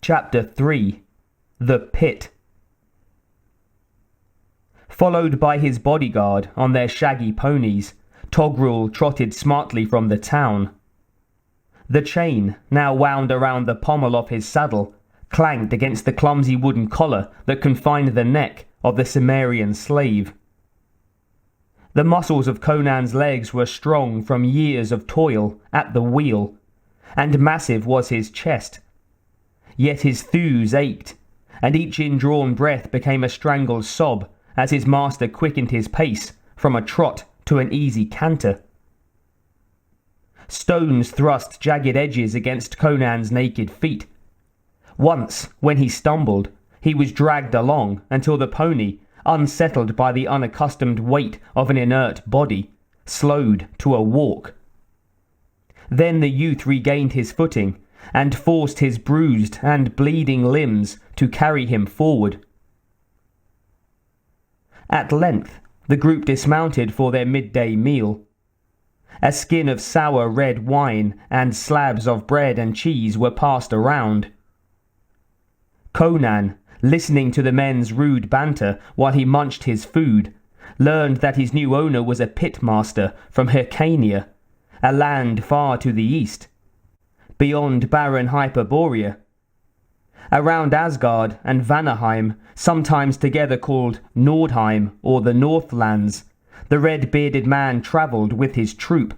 Chapter 3. The Pit. Followed by his bodyguard on their shaggy ponies, Togrul trotted smartly from the town. The chain, now wound around the pommel of his saddle, clanked against the clumsy wooden collar that confined the neck of the Cimmerian slave. The muscles of Conan's legs were strong from years of toil at the wheel, and massive was his chest. Yet his thews ached, and each indrawn breath became a strangled sob as his master quickened his pace from a trot to an easy canter. Stones thrust jagged edges against Conan's naked feet. Once, when he stumbled, he was dragged along until the pony, unsettled by the unaccustomed weight of an inert body, slowed to a walk. Then the youth regained his footing and forced his bruised and bleeding limbs to carry him forward. At length, the group dismounted for their midday meal. A skin of sour red wine and slabs of bread and cheese were passed around. Conan, listening to the men's rude banter while he munched his food, learned that his new owner was a pitmaster from Hyrcania, a land far to the east, beyond barren Hyperborea. Around Asgard and Vanaheim, sometimes together called Nordheim or the Northlands, the red-bearded man travelled with his troop,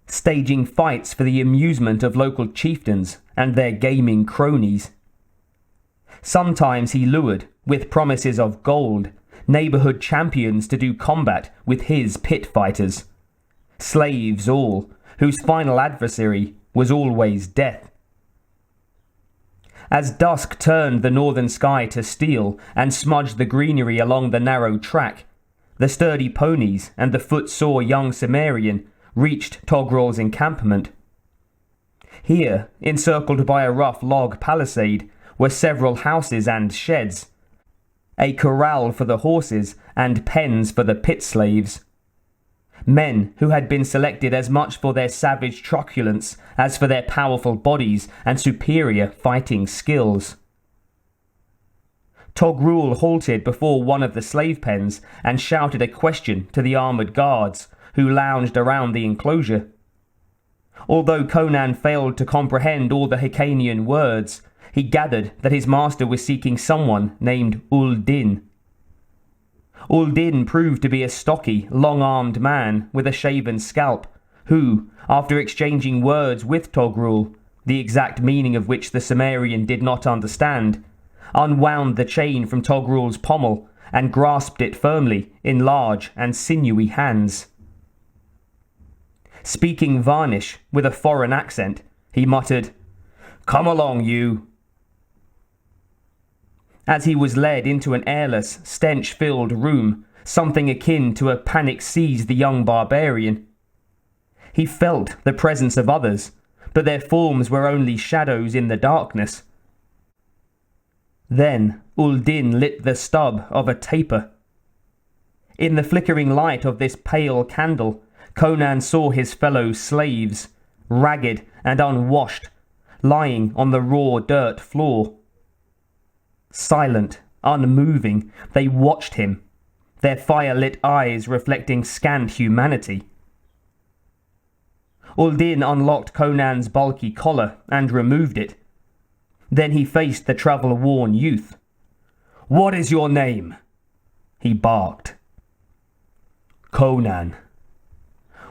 staging fights for the amusement of local chieftains and their gaming cronies. Sometimes he lured, with promises of gold, neighbourhood champions to do combat with his pit fighters, slaves all, whose final adversary was always death. As dusk turned the northern sky to steel and smudged the greenery along the narrow track, the sturdy ponies and the footsore young Cimmerian reached Togrul's encampment. Here, encircled by a rough log palisade, were several houses and sheds, a corral for the horses and pens for the pit slaves. Men who had been selected as much for their savage truculence as for their powerful bodies and superior fighting skills. Togrul halted before one of the slave pens and shouted a question to the armoured guards who lounged around the enclosure. Although Conan failed to comprehend all the Hyrcanian words, he gathered that his master was seeking someone named Uldin. Uldin proved to be a stocky, long-armed man with a shaven scalp, who, after exchanging words with Togrul, the exact meaning of which the Cimmerian did not understand, unwound the chain from Togrul's pommel and grasped it firmly in large and sinewy hands. Speaking Varnish with a foreign accent, he muttered, "Come along, you." As he was led into an airless, stench-filled room, something akin to a panic seized the young barbarian. He felt the presence of others, but their forms were only shadows in the darkness. Then Uldin lit the stub of a taper. In the flickering light of this pale candle, Conan saw his fellow slaves, ragged and unwashed, lying on the raw dirt floor. Silent, unmoving, they watched him, their fire-lit eyes reflecting scant humanity. Uldin unlocked Conan's bulky collar and removed it. Then he faced the travel-worn youth. "What is your name?" he barked. "Conan."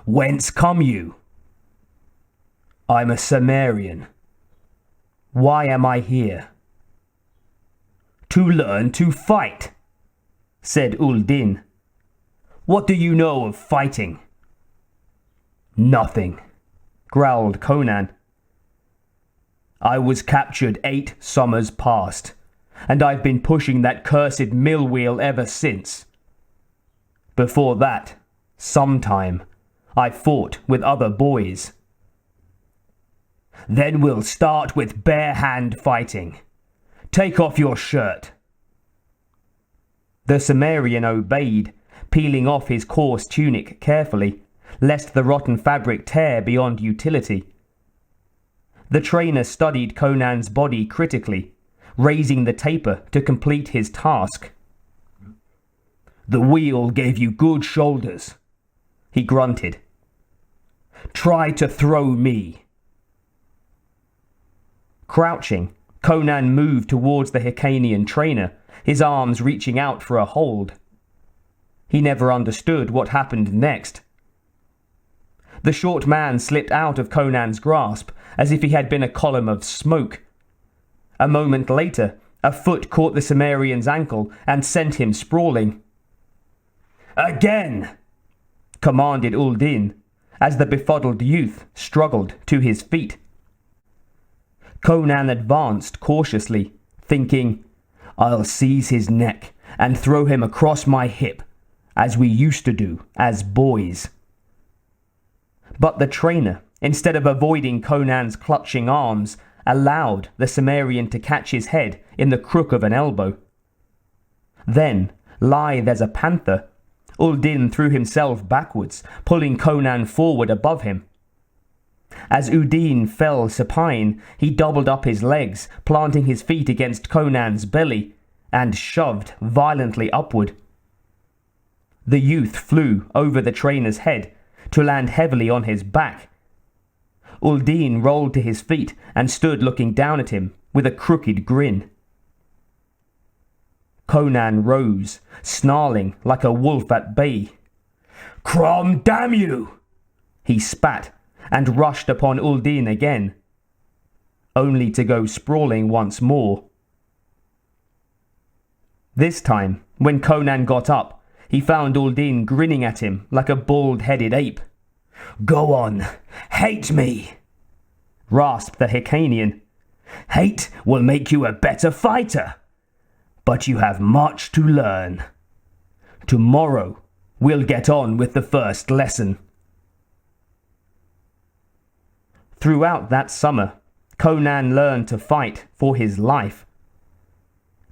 "Whence come you?" "I'm a Cimmerian." "Why am I here?" "To learn to fight," said Uldin. "What do you know of fighting?" "Nothing," growled Conan. "I was captured 8 summers past, and I've been pushing that cursed mill wheel ever since. Before that, sometime, I fought with other boys." "Then we'll start with bare-hand fighting. Take off your shirt." The Cimmerian obeyed, peeling off his coarse tunic carefully, lest the rotten fabric tear beyond utility. The trainer studied Conan's body critically, raising the taper to complete his task. "The wheel gave you good shoulders," he grunted. "Try to throw me." Crouching, Conan moved towards the Hyrcanian trainer, his arms reaching out for a hold. He never understood what happened next. The short man slipped out of Conan's grasp as if he had been a column of smoke. A moment later, a foot caught the Cimmerian's ankle and sent him sprawling. "Again!" commanded Uldin, as the befuddled youth struggled to his feet. Conan advanced cautiously, thinking, "I'll seize his neck and throw him across my hip, as we used to do as boys." But the trainer, instead of avoiding Conan's clutching arms, allowed the Cimmerian to catch his head in the crook of an elbow. Then, lithe as a panther, Uldin threw himself backwards, pulling Conan forward above him. As Udin fell supine, he doubled up his legs, planting his feet against Conan's belly, and shoved violently upward. The youth flew over the trainer's head to land heavily on his back. Uldin rolled to his feet and stood looking down at him with a crooked grin. Conan rose, snarling like a wolf at bay. "Crom, damn you!" he spat, and rushed upon Uldin again, only to go sprawling once more. This time, when Conan got up, he found Uldin grinning at him like a bald-headed ape. "Go on, hate me," rasped the Hyrcanian. "Hate will make you a better fighter, but you have much to learn. Tomorrow, we'll get on with the first lesson." Throughout that summer, Conan learned to fight for his life.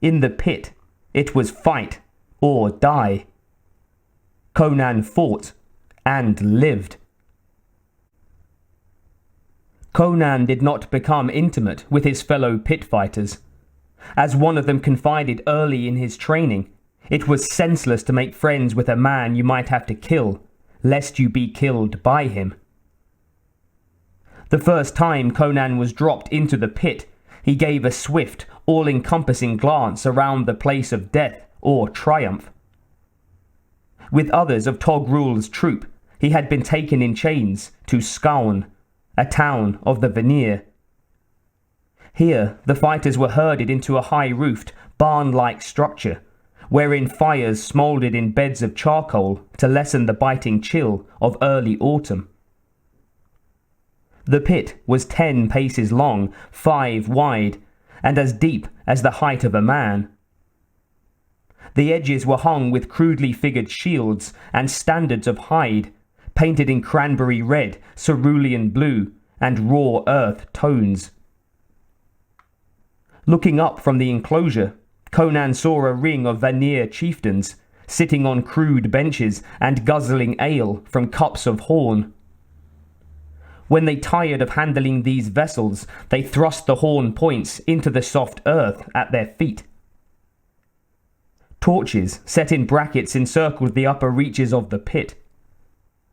In the pit, it was fight or die. Conan fought and lived. Conan did not become intimate with his fellow pit fighters. As one of them confided early in his training, it was senseless to make friends with a man you might have to kill, lest you be killed by him. The first time Conan was dropped into the pit, he gave a swift, all-encompassing glance around the place of death or triumph. With others of Toghrul's troop, he had been taken in chains to Scaun, a town of the Vanir. Here, the fighters were herded into a high-roofed, barn-like structure, wherein fires smouldered in beds of charcoal to lessen the biting chill of early autumn. The pit was 10 paces long, 5 wide, and as deep as the height of a man. The edges were hung with crudely figured shields and standards of hide, painted in cranberry red, cerulean blue, and raw earth tones. Looking up from the enclosure, Conan saw a ring of Vanir chieftains, sitting on crude benches and guzzling ale from cups of horn. When they tired of handling these vessels, they thrust the horn points into the soft earth at their feet. Torches set in brackets encircled the upper reaches of the pit.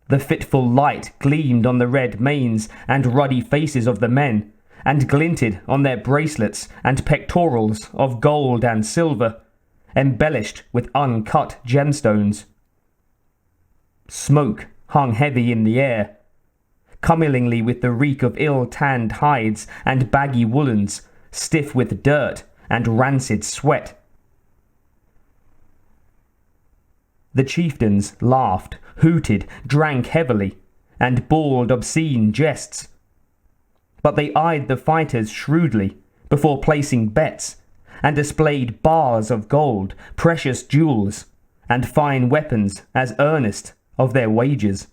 The fitful light gleamed on the red manes and ruddy faces of the men, and glinted on their bracelets and pectorals of gold and silver, embellished with uncut gemstones. Smoke hung heavy in the air, cummingly with the reek of ill-tanned hides and baggy woolens, stiff with dirt and rancid sweat. The chieftains laughed, hooted, drank heavily, and bawled obscene jests. But they eyed the fighters shrewdly before placing bets, and displayed bars of gold, precious jewels, and fine weapons as earnest of their wages.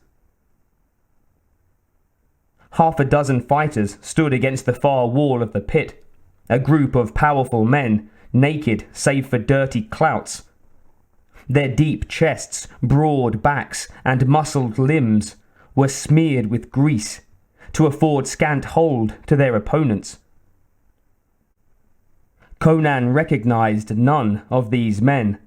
Half a dozen fighters stood against the far wall of the pit, a group of powerful men, naked save for dirty clouts. Their deep chests, broad backs, and muscled limbs were smeared with grease, to afford scant hold to their opponents. Conan recognized none of these men.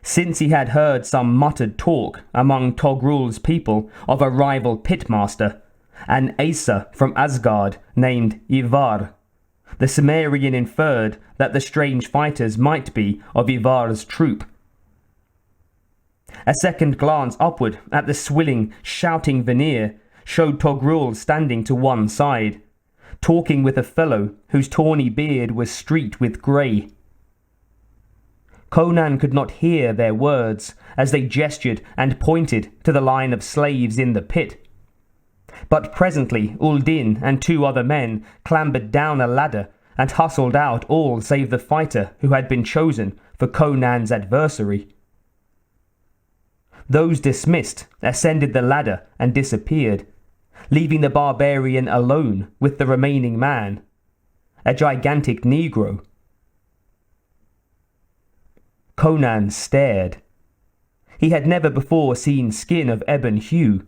Since he had heard some muttered talk among Toghrul's people of a rival pitmaster, an Aesir from Asgard named Ivar, the Cimmerian inferred that the strange fighters might be of Ivar's troop. A second glance upward at the swilling, shouting Vanir showed Toghrul standing to one side, talking with a fellow whose tawny beard was streaked with grey. Conan could not hear their words as they gestured and pointed to the line of slaves in the pit. But presently Uldin and two other men clambered down a ladder and hustled out all save the fighter who had been chosen for Conan's adversary. Those dismissed ascended the ladder and disappeared, leaving the barbarian alone with the remaining man, a gigantic Negro. Conan stared. He had never before seen skin of ebon hue.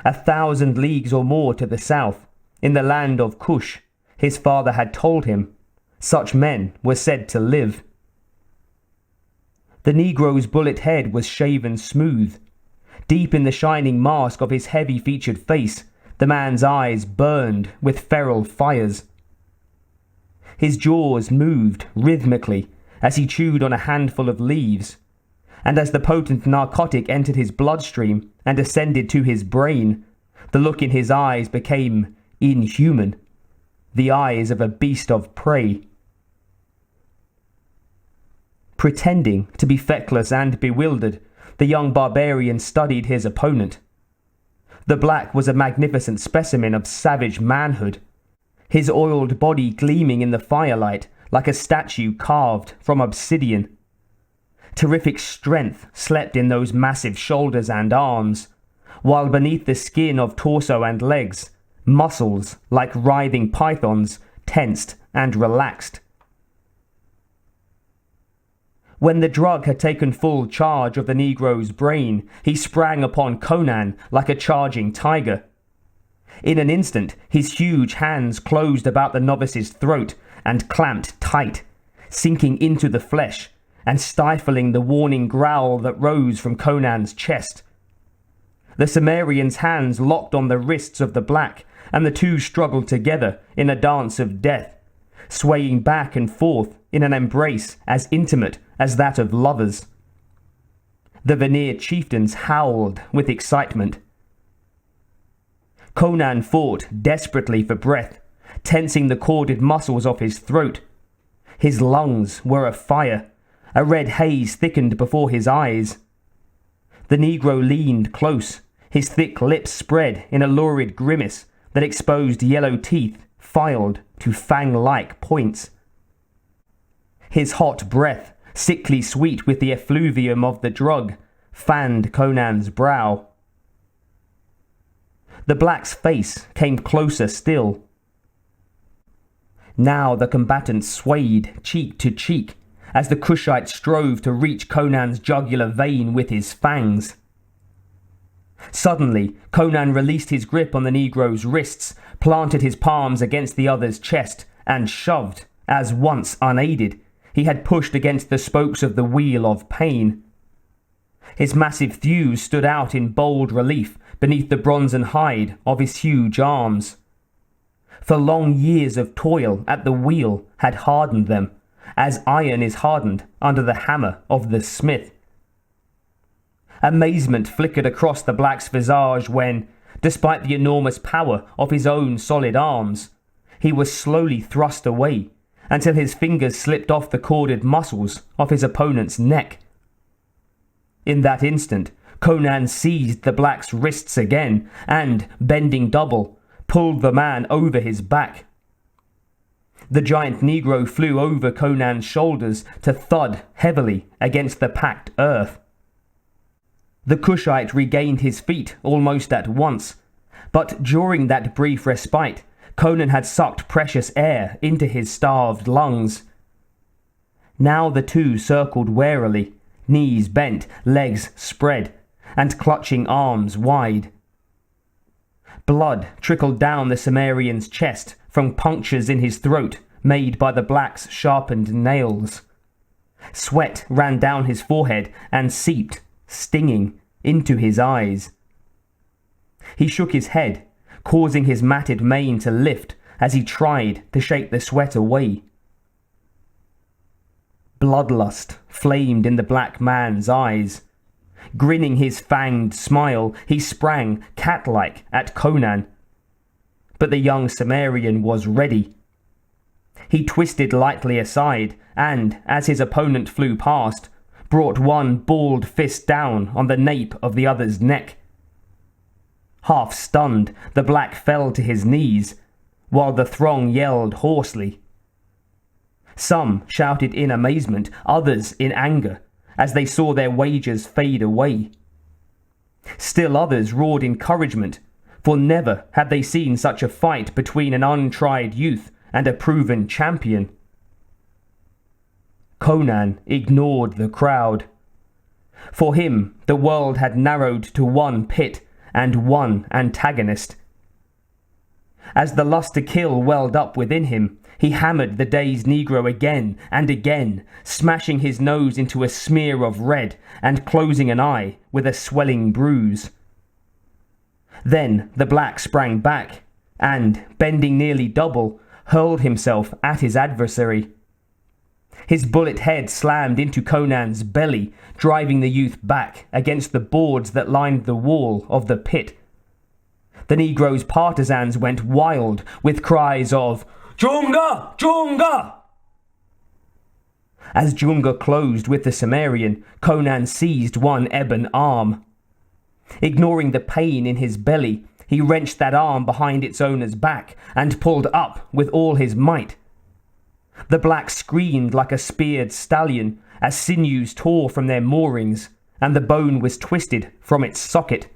1,000 leagues or more to the south, in the land of Kush, his father had told him, such men were said to live. The Negro's bullet head was shaven smooth. Deep in the shining mask of his heavy-featured face, the man's eyes burned with feral fires. His jaws moved rhythmically as he chewed on a handful of leaves, and as the potent narcotic entered his bloodstream and ascended to his brain, the look in his eyes became inhuman, the eyes of a beast of prey. Pretending to be feckless and bewildered, the young barbarian studied his opponent. The black was a magnificent specimen of savage manhood, his oiled body gleaming in the firelight like a statue carved from obsidian. Terrific strength slept in those massive shoulders and arms, while beneath the skin of torso and legs, muscles like writhing pythons tensed and relaxed. When the drug had taken full charge of the Negro's brain, he sprang upon Conan like a charging tiger. In an instant, his huge hands closed about the novice's throat and clamped tight, sinking into the flesh and stifling the warning growl that rose from Conan's chest. The Cimmerian's hands locked on the wrists of the black, and the two struggled together in a dance of death, swaying back and forth in an embrace as intimate as that of lovers. The Vanir chieftains howled with excitement. Conan fought desperately for breath, tensing the corded muscles of his throat. His lungs were afire. A red haze thickened before his eyes. The Negro leaned close, his thick lips spread in a lurid grimace that exposed yellow teeth filed to fang-like points. His hot breath, sickly sweet with the effluvium of the drug, fanned Conan's brow. The black's face came closer still. Now the combatants swayed cheek to cheek as the Kushite strove to reach Conan's jugular vein with his fangs. Suddenly, Conan released his grip on the Negro's wrists, planted his palms against the other's chest, and shoved, as once unaided, he had pushed against the spokes of the wheel of pain. His massive thews stood out in bold relief beneath the bronzen hide of his huge arms. For long years of toil at the wheel had hardened them, as iron is hardened under the hammer of the smith. Amazement flickered across the black's visage when, despite the enormous power of his own solid arms, he was slowly thrust away until his fingers slipped off the corded muscles of his opponent's neck. In that instant, Conan seized the black's wrists again and, bending double, pulled the man over his back. The giant Negro flew over Conan's shoulders to thud heavily against the packed earth. The Kushite regained his feet almost at once, but during that brief respite, Conan had sucked precious air into his starved lungs. Now the two circled warily, knees bent, legs spread, and clutching arms wide. Blood trickled down the Cimmerian's chest from punctures in his throat made by the black's sharpened nails. Sweat ran down his forehead and seeped, stinging, into his eyes. He shook his head, causing his matted mane to lift as he tried to shake the sweat away. Bloodlust flamed in the black man's eyes. Grinning his fanged smile, he sprang, cat-like, at Conan. But the young Cimmerian was ready. He twisted lightly aside, and, as his opponent flew past, brought one balled fist down on the nape of the other's neck. Half stunned, the black fell to his knees, while the throng yelled hoarsely. Some shouted in amazement, others in anger, as they saw their wagers fade away. Still others roared encouragement, for never had they seen such a fight between an untried youth and a proven champion. Conan ignored the crowd. For him, the world had narrowed to one pit and one antagonist. As the lust to kill welled up within him, he hammered the dazed Negro again and again, smashing his nose into a smear of red and closing an eye with a swelling bruise. Then the black sprang back and, bending nearly double, hurled himself at his adversary. His bullet head slammed into Conan's belly, driving the youth back against the boards that lined the wall of the pit. The Negro's partisans went wild with cries of "Junga! Junga!" As Junga closed with the Cimmerian, Conan seized one ebon arm. Ignoring the pain in his belly, he wrenched that arm behind its owner's back and pulled up with all his might. The black screamed like a speared stallion as sinews tore from their moorings and the bone was twisted from its socket.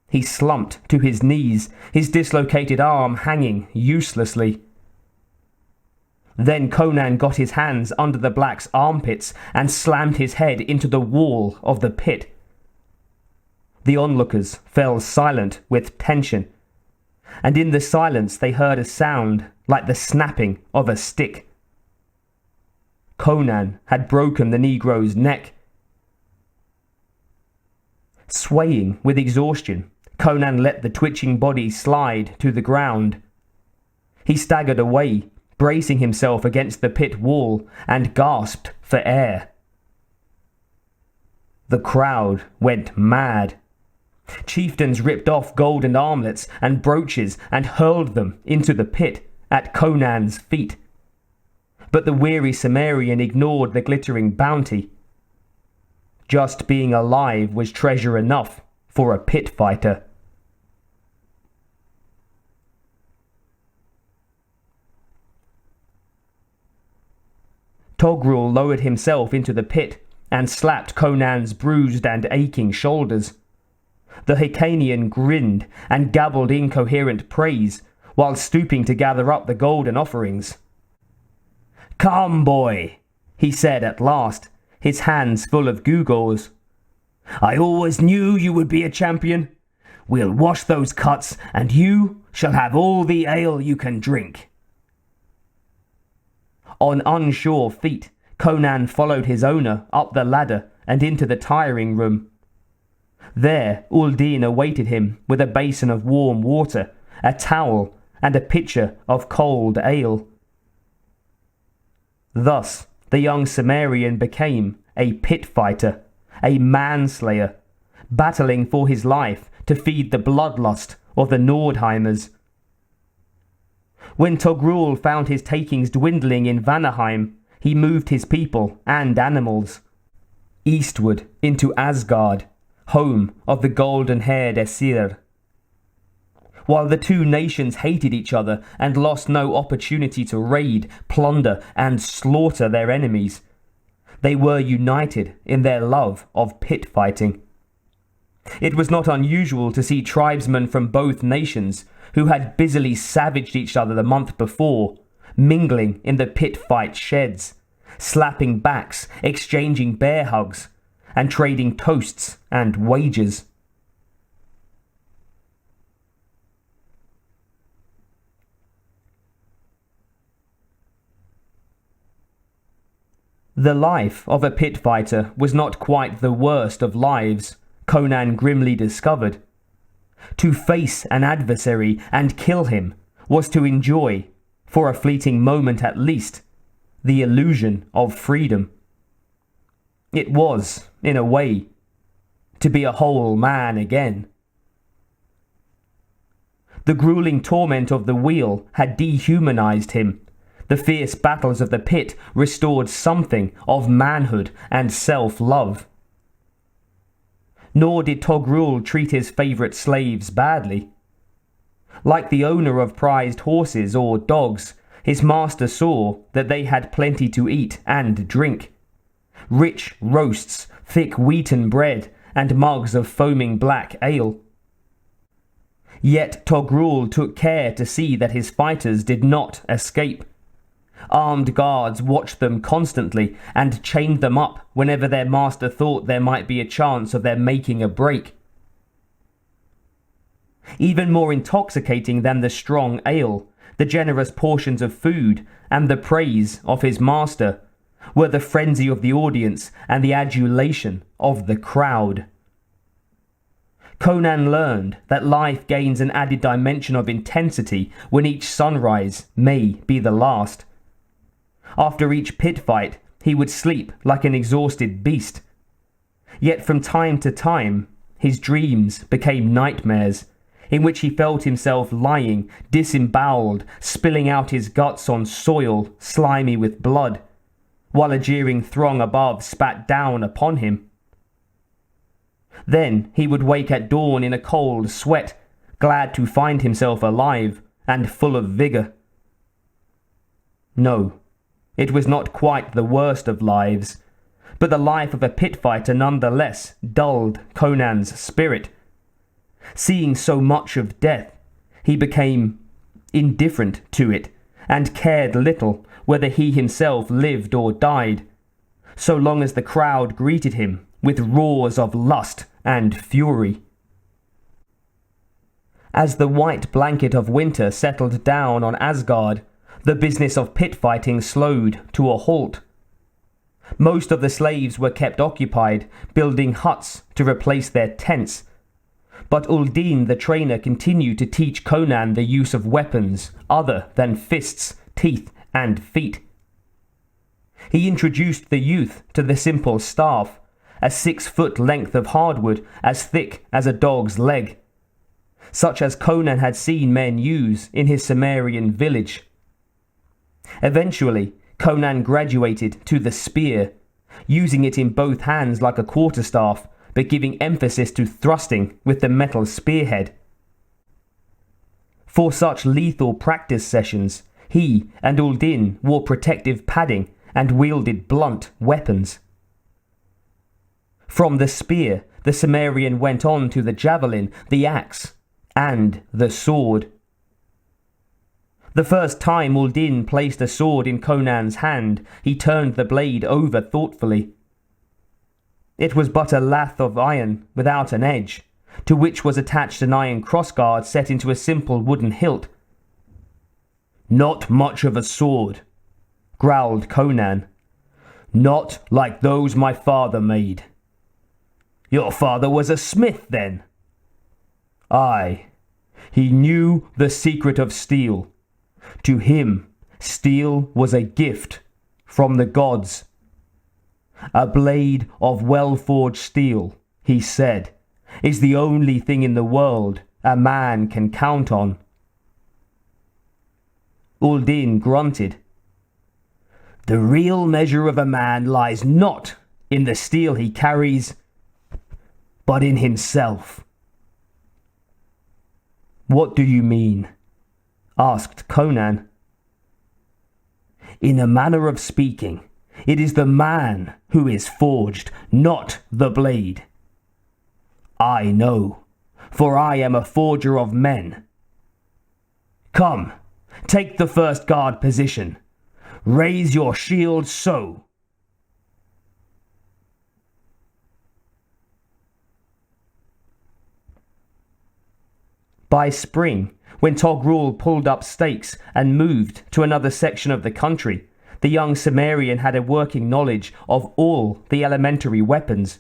He slumped to his knees, his dislocated arm hanging uselessly. Then Conan got his hands under the black's armpits and slammed his head into the wall of the pit. The onlookers fell silent with tension, and in the silence they heard a sound like the snapping of a stick. Conan had broken the Negro's neck. Swaying with exhaustion, Conan let the twitching body slide to the ground. He staggered away, bracing himself against the pit wall, and gasped for air. The crowd went mad. Chieftains ripped off golden armlets and brooches and hurled them into the pit at Conan's feet. But the weary Cimmerian ignored the glittering bounty. Just being alive was treasure enough for a pit fighter. Togrul lowered himself into the pit and slapped Conan's bruised and aching shoulders. The Hyrcanian grinned and gabbled incoherent praise while stooping to gather up the golden offerings. "Come, boy," he said at last, his hands full of gewgaws. "I always knew you would be a champion. We'll wash those cuts, and you shall have all the ale you can drink." On unsure feet, Conan followed his owner up the ladder and into the tiring room. There, Uldin awaited him with a basin of warm water, a towel, and a pitcher of cold ale. Thus, the young Cimmerian became a pit fighter, a manslayer, battling for his life to feed the bloodlust of the Nordheimers. When Togrul found his takings dwindling in Vanaheim, he moved his people and animals eastward into Asgard, home of the golden-haired Aesir. While the two nations hated each other and lost no opportunity to raid, plunder, and slaughter their enemies, they were united in their love of pit fighting. It was not unusual to see tribesmen from both nations, who had busily savaged each other the month before, mingling in the pit fight sheds, slapping backs, exchanging bear hugs, and trading toasts and wagers. The life of a pit fighter was not quite the worst of lives, Conan grimly discovered. To face an adversary and kill him was to enjoy, for a fleeting moment at least, the illusion of freedom. It was, in a way, to be a whole man again. The grueling torment of the wheel had dehumanized him. The fierce battles of the pit restored something of manhood and self-love. Nor did Togrul treat his favourite slaves badly. Like the owner of prized horses or dogs, his master saw that they had plenty to eat and drink. Rich roasts, thick wheaten bread, and mugs of foaming black ale. Yet Togrul took care to see that his fighters did not escape. Armed guards watched them constantly and chained them up whenever their master thought there might be a chance of their making a break. Even more intoxicating than the strong ale, the generous portions of food, and the praise of his master were the frenzy of the audience and the adulation of the crowd. Conan learned that life gains an added dimension of intensity when each sunrise may be the last. After each pit fight, he would sleep like an exhausted beast. Yet from time to time, his dreams became nightmares, in which he felt himself lying, disemboweled, spilling out his guts on soil slimy with blood, while a jeering throng above spat down upon him. Then he would wake at dawn in a cold sweat, glad to find himself alive and full of vigour. No, it was not quite the worst of lives, but the life of a pit fighter nonetheless dulled Conan's spirit. Seeing so much of death, he became indifferent to it, and cared little whether he himself lived or died, so long as the crowd greeted him with roars of lust and fury. As the white blanket of winter settled down on Asgard, the business of pit fighting slowed to a halt. Most of the slaves were kept occupied, building huts to replace their tents. But Uldin the trainer continued to teach Conan the use of weapons other than fists, teeth, and feet. He introduced the youth to the simple staff, a 6-foot length of hardwood as thick as a dog's leg, such as Conan had seen men use in his Sumerian village. Eventually, Conan graduated to the spear, using it in both hands like a quarterstaff, but giving emphasis to thrusting with the metal spearhead. For such lethal practice sessions, he and Uldin wore protective padding and wielded blunt weapons. From the spear, the Sumerian went on to the javelin, the axe, and the sword. The first time Uldin placed a sword in Conan's hand, he turned the blade over thoughtfully. It was but a lath of iron without an edge, to which was attached an iron crossguard set into a simple wooden hilt. "Not much of a sword," growled Conan. "Not like those my father made." "Your father was a smith, then?" "Aye. He knew the secret of steel. To him, steel was a gift from the gods. A blade of well-forged steel, he said, is the only thing in the world a man can count on." Uldin grunted. "The real measure of a man lies not in the steel he carries, but in himself." "What do you mean?" asked Conan. "In a manner of speaking, it is the man who is forged, not the blade. I know, for I am a forger of men. Come, take the first guard position. Raise your shield so." By spring, when Togrul pulled up stakes and moved to another section of the country, the young Cimmerian had a working knowledge of all the elementary weapons.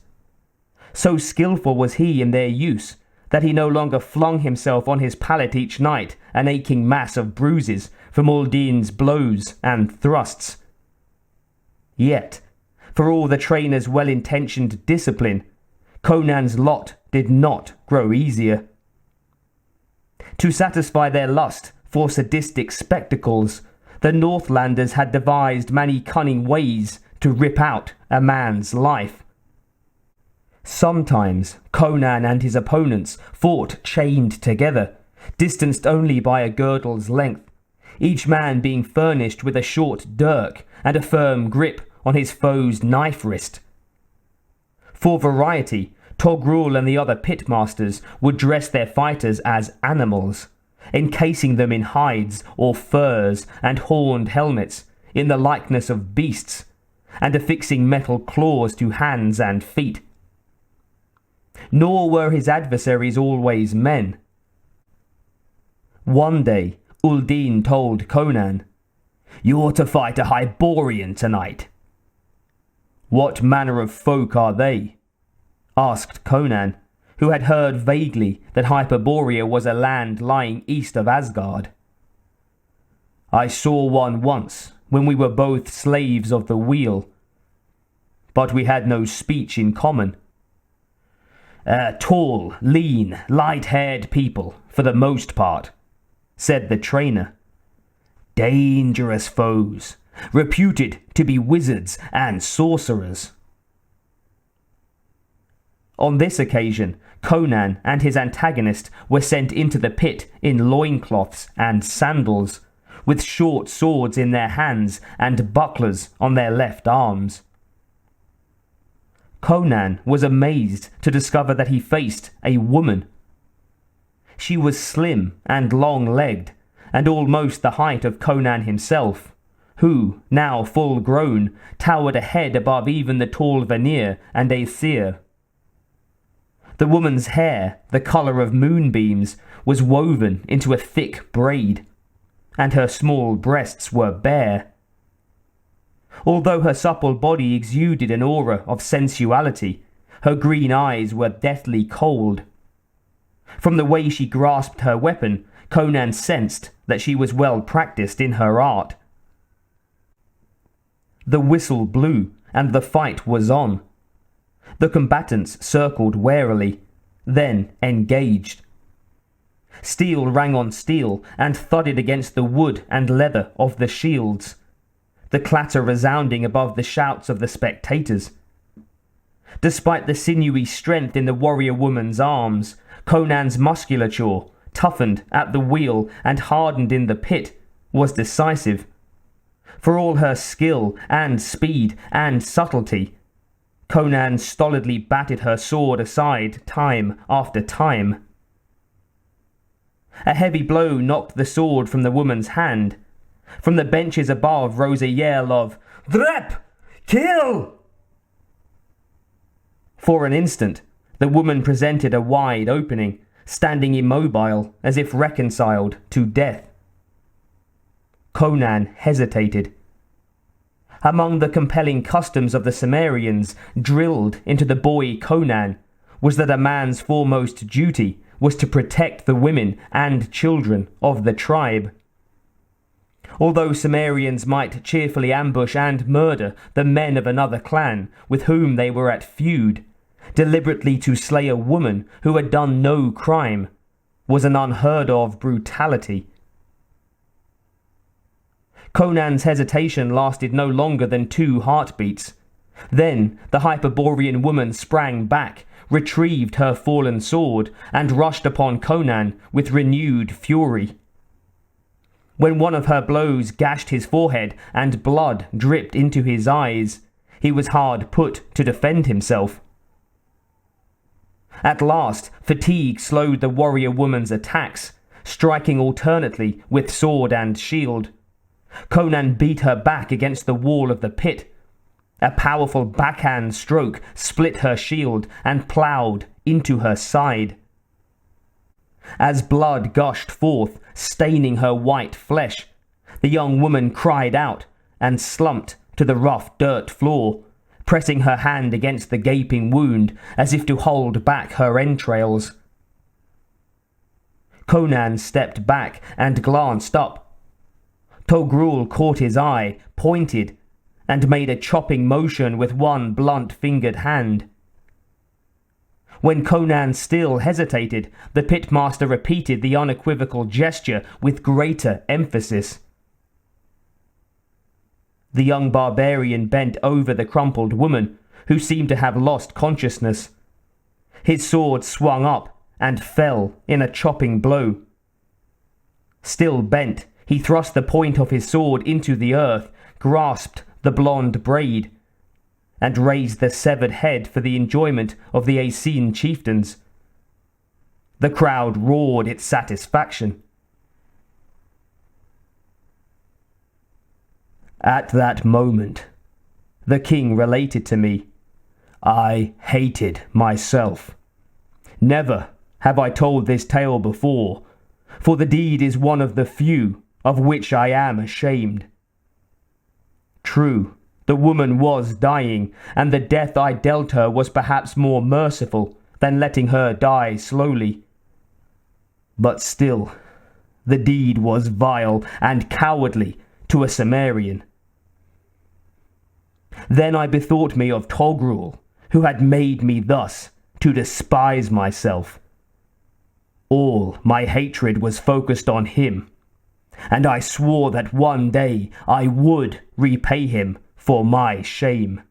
So skillful was he in their use that he no longer flung himself on his pallet each night, an aching mass of bruises from Uldine's blows and thrusts. Yet, for all the trainer's well-intentioned discipline, Conan's lot did not grow easier. To satisfy their lust for sadistic spectacles, the Northlanders had devised many cunning ways to rip out a man's life. Sometimes Conan and his opponents fought chained together, distanced only by a girdle's length, each man being furnished with a short dirk and a firm grip on his foe's knife wrist. For variety, Togrul and the other pitmasters would dress their fighters as animals, encasing them in hides or furs and horned helmets in the likeness of beasts, and affixing metal claws to hands and feet. Nor were his adversaries always men. One day, Uldine told Conan, "You're to fight a Hyborian tonight." "What manner of folk are they?" asked Conan, who had heard vaguely that Hyperborea was a land lying east of Asgard. "I saw one once, when we were both slaves of the wheel, but we had no speech in common. Tall, lean, light-haired people, for the most part," said the trainer. "Dangerous foes, reputed to be wizards and sorcerers." On this occasion, Conan and his antagonist were sent into the pit in loincloths and sandals, with short swords in their hands and bucklers on their left arms. Conan was amazed to discover that he faced a woman. She was slim and long-legged, and almost the height of Conan himself, who, now full grown, towered a head above even the tall Vanir and Aesir. The woman's hair, the colour of moonbeams, was woven into a thick braid, and her small breasts were bare. Although her supple body exuded an aura of sensuality, her green eyes were deathly cold. From the way she grasped her weapon, Conan sensed that she was well practiced in her art. The whistle blew, and the fight was on. The combatants circled warily, then engaged. Steel rang on steel and thudded against the wood and leather of the shields, the clatter resounding above the shouts of the spectators. Despite the sinewy strength in the warrior woman's arms, Conan's musculature, toughened at the wheel and hardened in the pit, was decisive. For all her skill and speed and subtlety, Conan stolidly batted her sword aside time after time. A heavy blow knocked the sword from the woman's hand. From the benches above rose a yell of, "Drep! Kill!" For an instant, the woman presented a wide opening, standing immobile as if reconciled to death. Conan hesitated. Among the compelling customs of the Cimmerians, drilled into the boy Conan, was that a man's foremost duty was to protect the women and children of the tribe. Although Cimmerians might cheerfully ambush and murder the men of another clan with whom they were at feud, deliberately to slay a woman who had done no crime was an unheard-of brutality. Conan's hesitation lasted no longer than 2 heartbeats. Then the Hyperborean woman sprang back, retrieved her fallen sword, and rushed upon Conan with renewed fury. When one of her blows gashed his forehead and blood dripped into his eyes, he was hard put to defend himself. At last, fatigue slowed the warrior woman's attacks, striking alternately with sword and shield. Conan beat her back against the wall of the pit. A powerful backhand stroke split her shield and ploughed into her side. As blood gushed forth, staining her white flesh, the young woman cried out and slumped to the rough dirt floor, pressing her hand against the gaping wound as if to hold back her entrails. Conan stepped back and glanced up. Togrul caught his eye, pointed, and made a chopping motion with one blunt-fingered hand. When Conan still hesitated, the pitmaster repeated the unequivocal gesture with greater emphasis. The young barbarian bent over the crumpled woman, who seemed to have lost consciousness. His sword swung up and fell in a chopping blow. Still bent, he thrust the point of his sword into the earth, grasped the blonde braid, and raised the severed head for the enjoyment of the Aeaean chieftains. The crowd roared its satisfaction. At that moment, the king related to me, I hated myself. Never have I told this tale before, for the deed is one of the few of which I am ashamed. True, the woman was dying, and the death I dealt her was perhaps more merciful than letting her die slowly. But still, the deed was vile and cowardly to a Cimmerian. Then I bethought me of Togrul, who had made me thus to despise myself. All my hatred was focused on him, and I swore that one day I would repay him for my shame.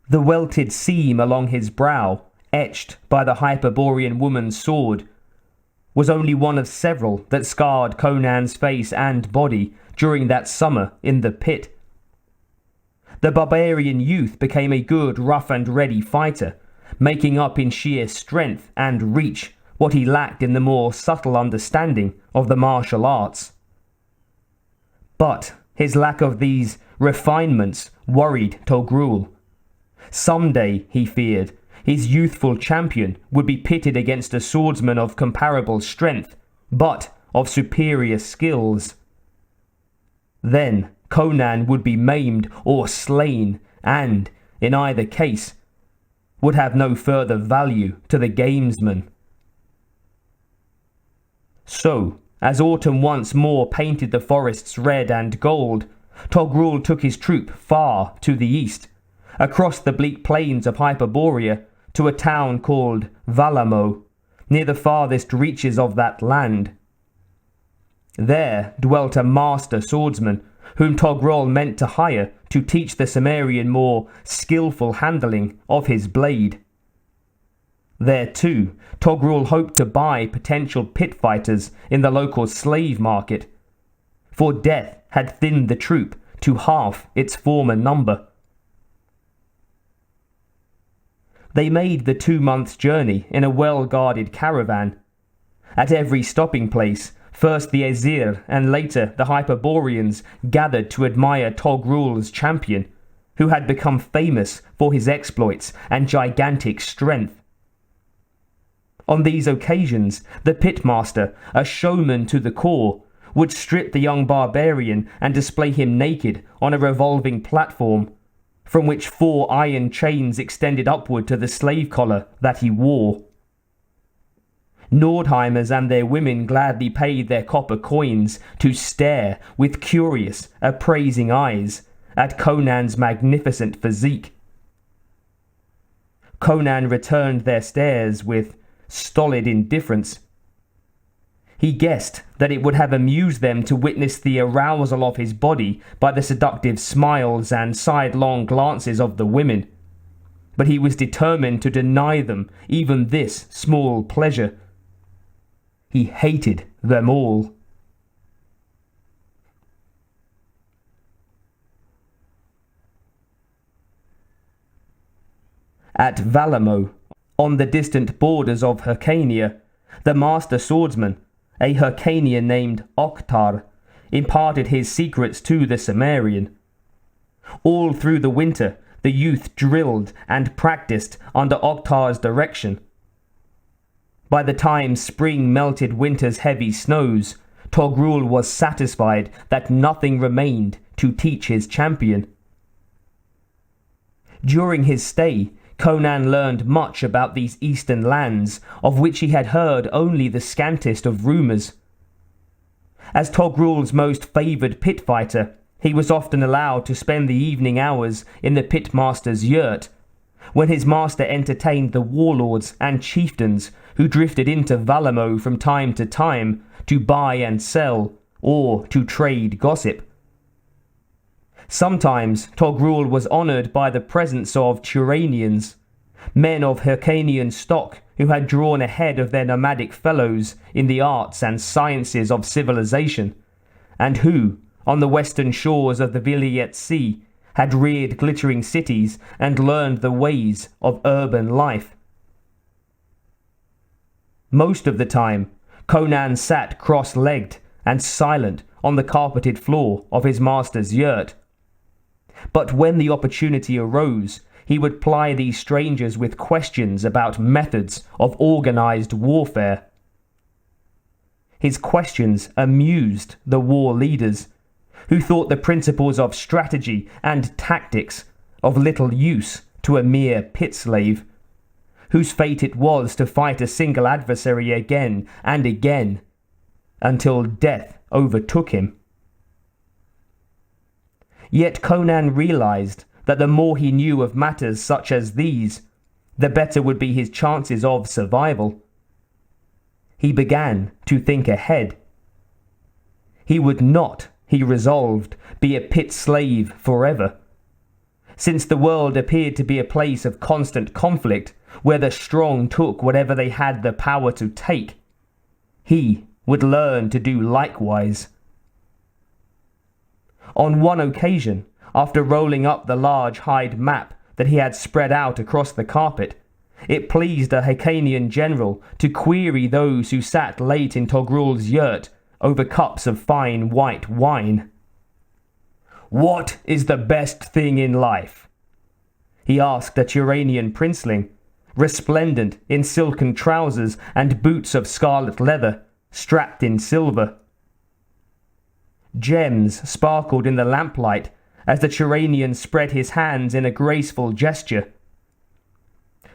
The welted seam along his brow, etched by the Hyperborean woman's sword, was only one of several that scarred Conan's face and body during that summer in the pit. The barbarian youth became a good rough-and-ready fighter, making up in sheer strength and reach what he lacked in the more subtle understanding of the martial arts. But his lack of these refinements worried Togrul. Someday, he feared, his youthful champion would be pitted against a swordsman of comparable strength, but of superior skills. Then Conan would be maimed or slain, and, in either case, would have no further value to the gamesman. So, as autumn once more painted the forests red and gold, Togrul took his troop far to the east, across the bleak plains of Hyperborea, to a town called Valamo, near the farthest reaches of that land. There dwelt a master swordsman, whom Togrul meant to hire to teach the Cimmerian more skillful handling of his blade. There too, Togrul hoped to buy potential pit fighters in the local slave market, for death had thinned the troop to half its former number. They made the 2 months' journey in a well-guarded caravan. At every stopping place, first the Aesir and later the Hyperboreans gathered to admire Togrul's champion, who had become famous for his exploits and gigantic strength. On these occasions, the pitmaster, a showman to the core, would strip the young barbarian and display him naked on a revolving platform, from which 4 iron chains extended upward to the slave collar that he wore. Nordheimers and their women gladly paid their copper coins to stare with curious, appraising eyes at Conan's magnificent physique. Conan returned their stares with stolid indifference. He guessed that it would have amused them to witness the arousal of his body by the seductive smiles and sidelong glances of the women, but he was determined to deny them even this small pleasure. He hated them all. At Valamo, on the distant borders of Hyrcania, the master swordsman, a Hyrcanian named Oktar, imparted his secrets to the Cimmerian. All through the winter, the youth drilled and practiced under Oktar's direction. By the time spring melted winter's heavy snows, Togrul was satisfied that nothing remained to teach his champion. During his stay, Conan learned much about these eastern lands, of which he had heard only the scantest of rumours. As Togrul's most favoured pit fighter, he was often allowed to spend the evening hours in the pitmaster's yurt, when his master entertained the warlords and chieftains who drifted into Valamo from time to time to buy and sell, or to trade gossip. Sometimes Togrul was honoured by the presence of Turanians, men of Hyrcanian stock who had drawn ahead of their nomadic fellows in the arts and sciences of civilization, and who, on the western shores of the Valiant Sea, had reared glittering cities and learned the ways of urban life. Most of the time, Conan sat cross-legged and silent on the carpeted floor of his master's yurt. But when the opportunity arose, he would ply these strangers with questions about methods of organized warfare. His questions amused the war leaders, who thought the principles of strategy and tactics of little use to a mere pit slave, whose fate it was to fight a single adversary again and again, until death overtook him. Yet Conan realized that the more he knew of matters such as these, the better would be his chances of survival. He began to think ahead. He would not, he resolved, be a pit slave forever. Since the world appeared to be a place of constant conflict, where the strong took whatever they had the power to take, he would learn to do likewise. On one occasion, after rolling up the large hide map that he had spread out across the carpet, it pleased a Hyrcanian general to query those who sat late in Togrul's yurt over cups of fine white wine. "What is the best thing in life?" he asked a Turanian princeling, resplendent in silken trousers and boots of scarlet leather, strapped in silver. Gems sparkled in the lamplight as the Turanian spread his hands in a graceful gesture.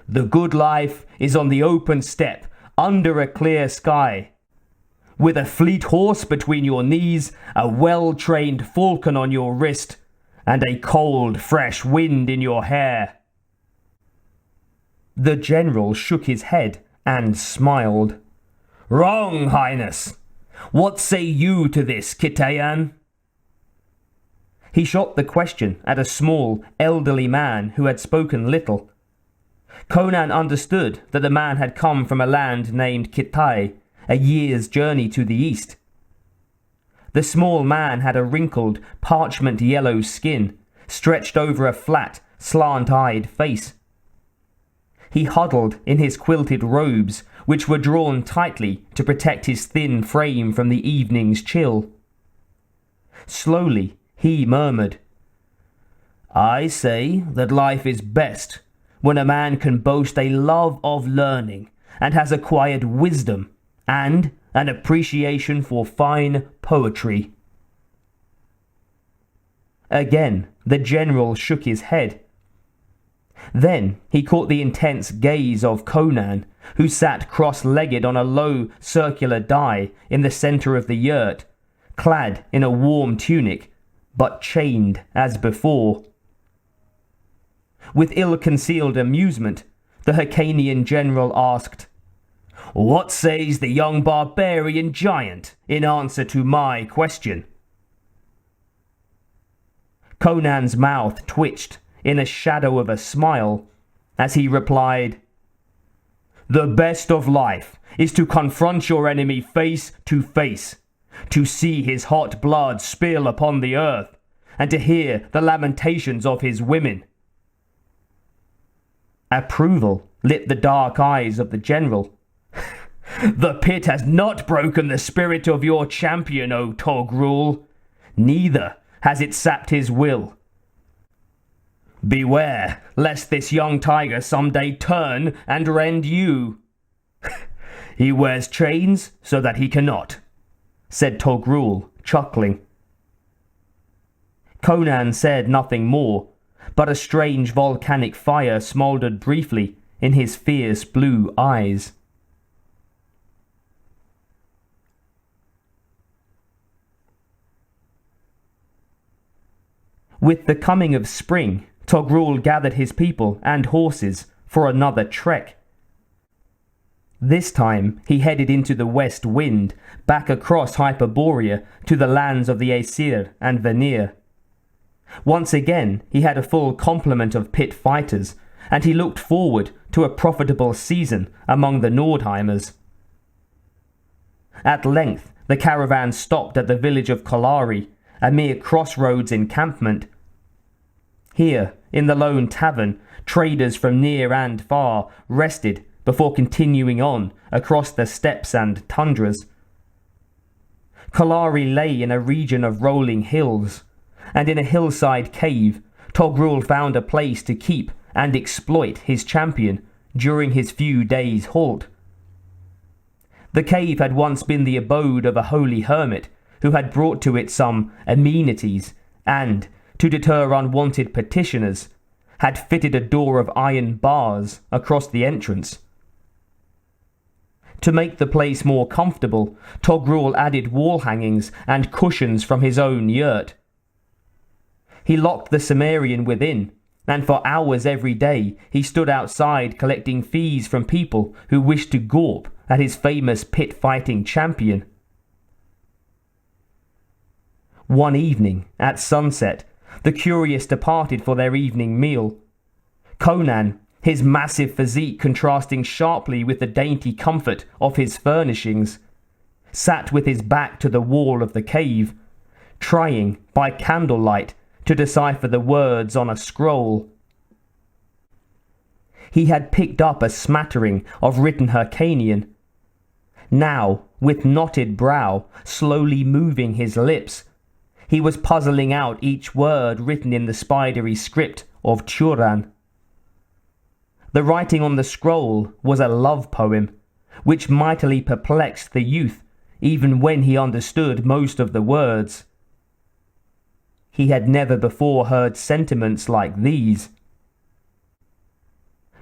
"The good life is on the open steppe, under a clear sky, with a fleet horse between your knees, a well-trained falcon on your wrist, and a cold, fresh wind in your hair." The general shook his head and smiled. "Wrong, Highness. What say you to this, Kitayan?" He shot the question at a small, elderly man who had spoken little. Conan understood that the man had come from a land named Kitai, a year's journey to the east. The small man had a wrinkled, parchment-yellow skin, stretched over a flat, slant-eyed face. He huddled in his quilted robes, which were drawn tightly to protect his thin frame from the evening's chill. Slowly, he murmured, "I say that life is best when a man can boast a love of learning and has acquired wisdom and an appreciation for fine poetry." Again, the general shook his head. Then he caught the intense gaze of Conan, who sat cross-legged on a low circular dais in the centre of the yurt, clad in a warm tunic, but chained as before. With ill-concealed amusement, the Hyrcanian general asked, "What says the young barbarian giant in answer to my question?" Conan's mouth twitched in a shadow of a smile as he replied, "The best of life is to confront your enemy face to face, to see his hot blood spill upon the earth, and to hear the lamentations of his women." Approval lit the dark eyes of the general. "The pit has not broken the spirit of your champion, O Togrul. Neither has it sapped his will. Beware lest this young tiger someday turn and rend you. He wears chains so that he cannot. said Togrul, chuckling. Conan said nothing more, but a strange volcanic fire smouldered briefly in his fierce blue eyes. With the coming of spring, Togrul gathered his people and horses for another trek. This time he headed into the west wind, back across Hyperborea to the lands of the Aesir and Vanir. Once again he had a full complement of pit fighters, and he looked forward to a profitable season among the Nordheimers. At length the caravan stopped at the village of Kolari, a mere crossroads encampment. Here, in the lone tavern, traders from near and far rested before continuing on across the steppes and tundras. Kolari lay in a region of rolling hills, and in a hillside cave, Togrul found a place to keep and exploit his champion during his few days' halt. The cave had once been the abode of a holy hermit who had brought to it some amenities and, to deter unwanted petitioners, had fitted a door of iron bars across the entrance. To make the place more comfortable, Togrul added wall hangings and cushions from his own yurt. He locked the Cimmerian within, and for hours every day he stood outside collecting fees from people who wished to gawp at his famous pit-fighting champion. One evening, at sunset, the curious departed for their evening meal. Conan, his massive physique contrasting sharply with the dainty comfort of his furnishings, sat with his back to the wall of the cave, trying, by candlelight, to decipher the words on a scroll. He had picked up a smattering of written Hyrcanian. Now, with knotted brow, slowly moving his lips, he was puzzling out each word written in the spidery script of Turan. The writing on the scroll was a love poem, which mightily perplexed the youth, even when he understood most of the words. He had never before heard sentiments like these.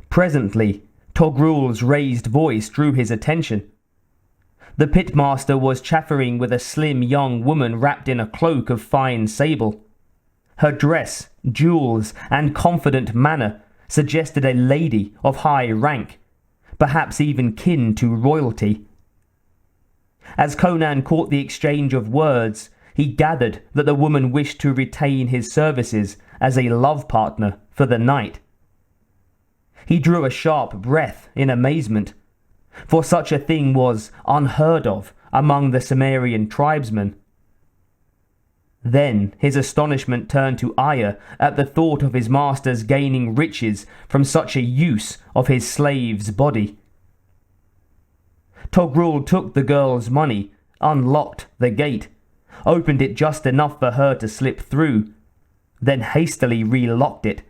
Presently, Togrul's raised voice drew his attention. The pitmaster was chaffering with a slim young woman wrapped in a cloak of fine sable. Her dress, jewels, and confident manner suggested a lady of high rank, perhaps even kin to royalty. As Conan caught the exchange of words, he gathered that the woman wished to retain his services as a love partner for the night. He drew a sharp breath in amazement, for such a thing was unheard of among the Cimmerian tribesmen. Then his astonishment turned to ire at the thought of his master's gaining riches from such a use of his slave's body. Togrul took the girl's money, unlocked the gate, opened it just enough for her to slip through, then hastily relocked it.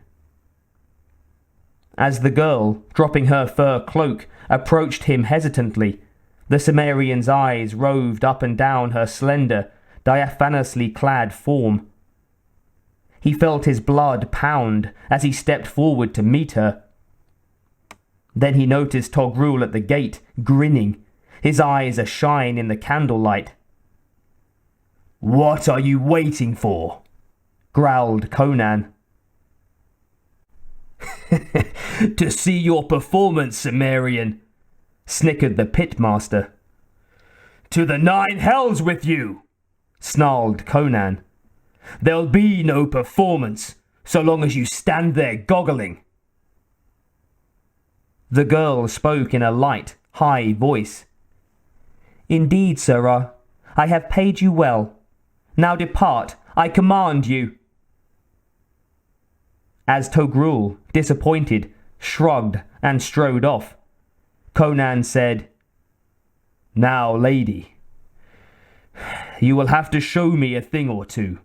As the girl, dropping her fur cloak, approached him hesitantly, the Cimmerian's eyes roved up and down her slender, diaphanously clad form. He felt his blood pound as he stepped forward to meet her. Then he noticed Togrul at the gate, grinning, his eyes ashine in the candlelight. "What are you waiting for?" growled Conan. "To see your performance, Cimmerian," snickered the pitmaster. "To the 9 hells with you," snarled Conan. "There'll be no performance so long as you stand there goggling." The girl spoke in a light, high voice. "Indeed, sirrah, I have paid you well. Now depart, I command you." As Togrul, disappointed, shrugged and strode off, Conan said, "Now, lady, you will have to show me a thing or two.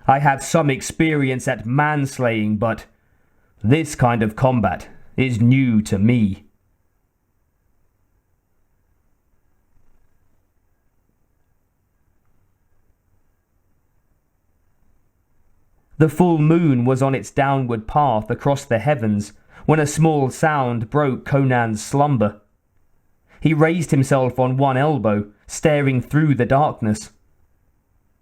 I have some experience at manslaying, but this kind of combat is new to me." The full moon was on its downward path across the heavens when a small sound broke Conan's slumber. He raised himself on one elbow, staring through the darkness.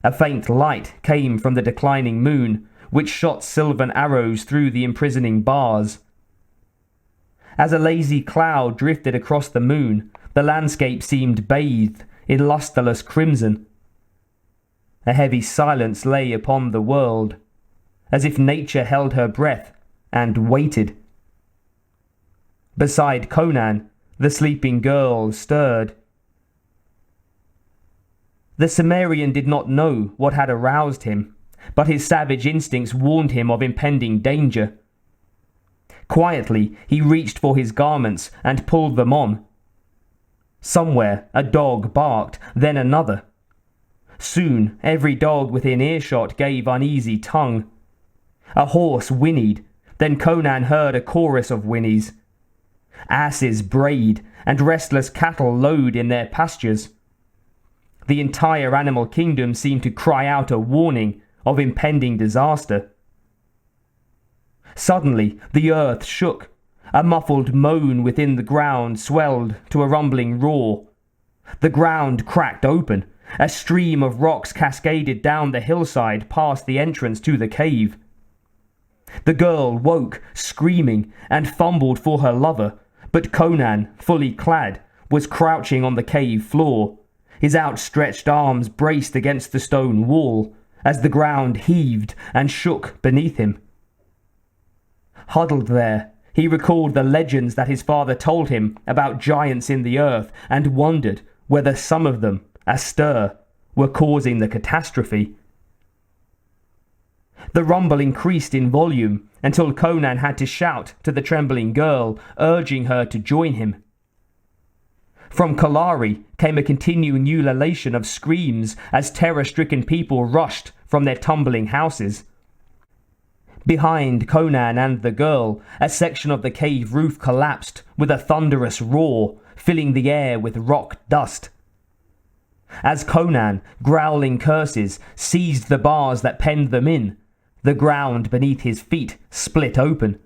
A faint light came from the declining moon, which shot silvern arrows through the imprisoning bars. As a lazy cloud drifted across the moon, the landscape seemed bathed in lustreless crimson. A heavy silence lay upon the world, as if nature held her breath and waited. Beside Conan, the sleeping girl stirred. The Cimmerian did not know what had aroused him, but his savage instincts warned him of impending danger. Quietly, he reached for his garments and pulled them on. Somewhere, a dog barked, then another. Soon, every dog within earshot gave uneasy tongue. A horse whinnied, then Conan heard a chorus of whinnies. Asses brayed, and restless cattle lowed in their pastures. The entire animal kingdom seemed to cry out a warning of impending disaster. Suddenly, the earth shook. A muffled moan within the ground swelled to a rumbling roar. The ground cracked open. A stream of rocks cascaded down the hillside past the entrance to the cave. The girl woke, screaming, and fumbled for her lover, but Conan, fully clad, was crouching on the cave floor. His outstretched arms braced against the stone wall, as the ground heaved and shook beneath him. Huddled there, he recalled the legends that his father told him about giants in the earth and wondered whether some of them, astir, were causing the catastrophe. The rumble increased in volume until Conan had to shout to the trembling girl, urging her to join him. From Kalari came a continuing ululation of screams as terror-stricken people rushed from their tumbling houses. Behind Conan and the girl, a section of the cave roof collapsed with a thunderous roar, filling the air with rock dust. As Conan, growling curses, seized the bars that penned them in, the ground beneath his feet split open.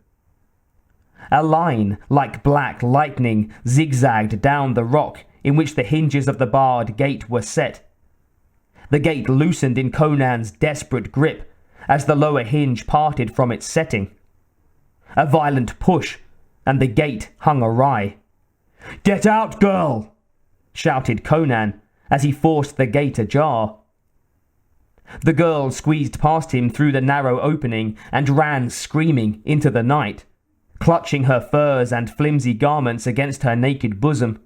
A line, like black lightning, zigzagged down the rock in which the hinges of the barred gate were set. The gate loosened in Conan's desperate grip as the lower hinge parted from its setting. A violent push, and the gate hung awry. "Get out, girl!" shouted Conan as he forced the gate ajar. The girl squeezed past him through the narrow opening and ran screaming into the night, clutching her furs and flimsy garments against her naked bosom.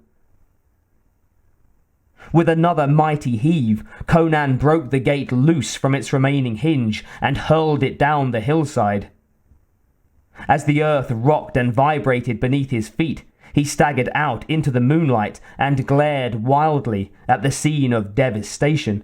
With another mighty heave, Conan broke the gate loose from its remaining hinge and hurled it down the hillside. As the earth rocked and vibrated beneath his feet, he staggered out into the moonlight and glared wildly at the scene of devastation.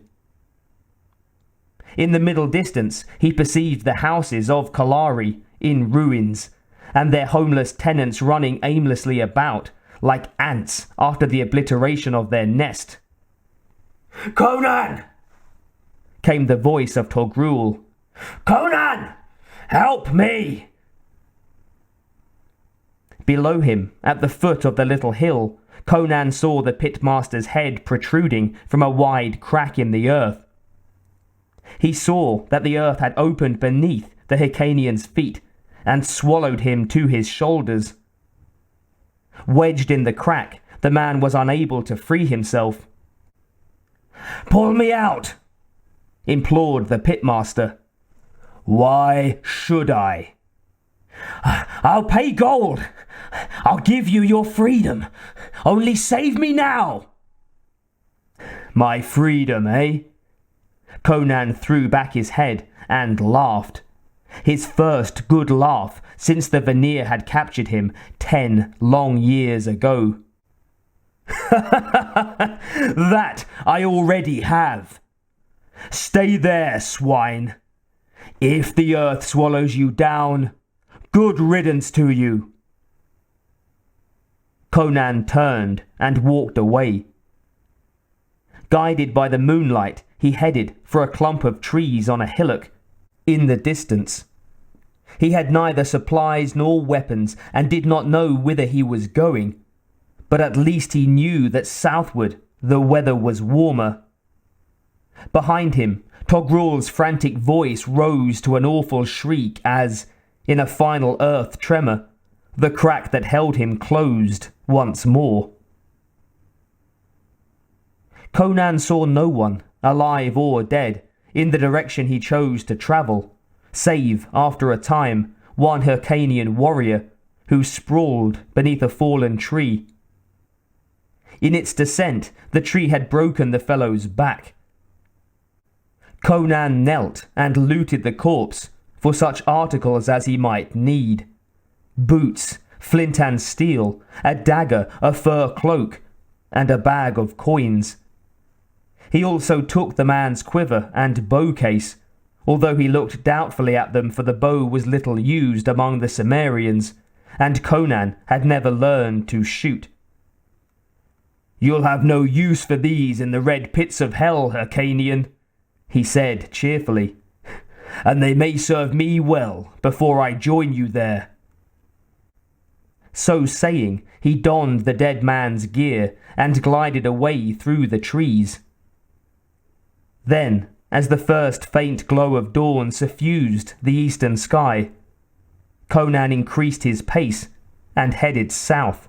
In the middle distance, he perceived the houses of Kalari in ruins, and their homeless tenants running aimlessly about, like ants after the obliteration of their nest. "Conan!" came the voice of Toghrul. "Conan! Help me!" Below him, at the foot of the little hill, Conan saw the pitmaster's head protruding from a wide crack in the earth. He saw that the earth had opened beneath the Hyrcanian's feet and swallowed him to his shoulders. Wedged in the crack, the man was unable to free himself. "Pull me out!" implored the pitmaster. "Why should I?" "I'll pay gold. I'll give you your freedom. Only save me now." "My freedom, eh?" Conan threw back his head and laughed. His first good laugh since the veneer had captured him 10 long years ago. "That I already have. Stay there, swine. If the earth swallows you down, good riddance to you." Conan turned and walked away. Guided by the moonlight, he headed for a clump of trees on a hillock. in the distance. He had neither supplies nor weapons, and did not know whither he was going, but at least he knew that southward the weather was warmer. Behind him, Toghrul's frantic voice rose to an awful shriek as, in a final earth tremor, the crack that held him closed once more. Conan saw no one, alive or dead, in the direction he chose to travel, save, after a time, one Hyrcanian warrior who sprawled beneath a fallen tree. In its descent, the tree had broken the fellow's back. Conan knelt and looted the corpse for such articles as he might need: boots, flint and steel, a dagger, a fur cloak, and a bag of coins. He also took the man's quiver and bow case, although he looked doubtfully at them, for the bow was little used among the Cimmerians, and Conan had never learned to shoot. "You'll have no use for these in the red pits of hell, Hyrcanian," he said cheerfully, "and they may serve me well before I join you there." So saying, he donned the dead man's gear and glided away through the trees. Then, as the first faint glow of dawn suffused the eastern sky, Conan increased his pace and headed south.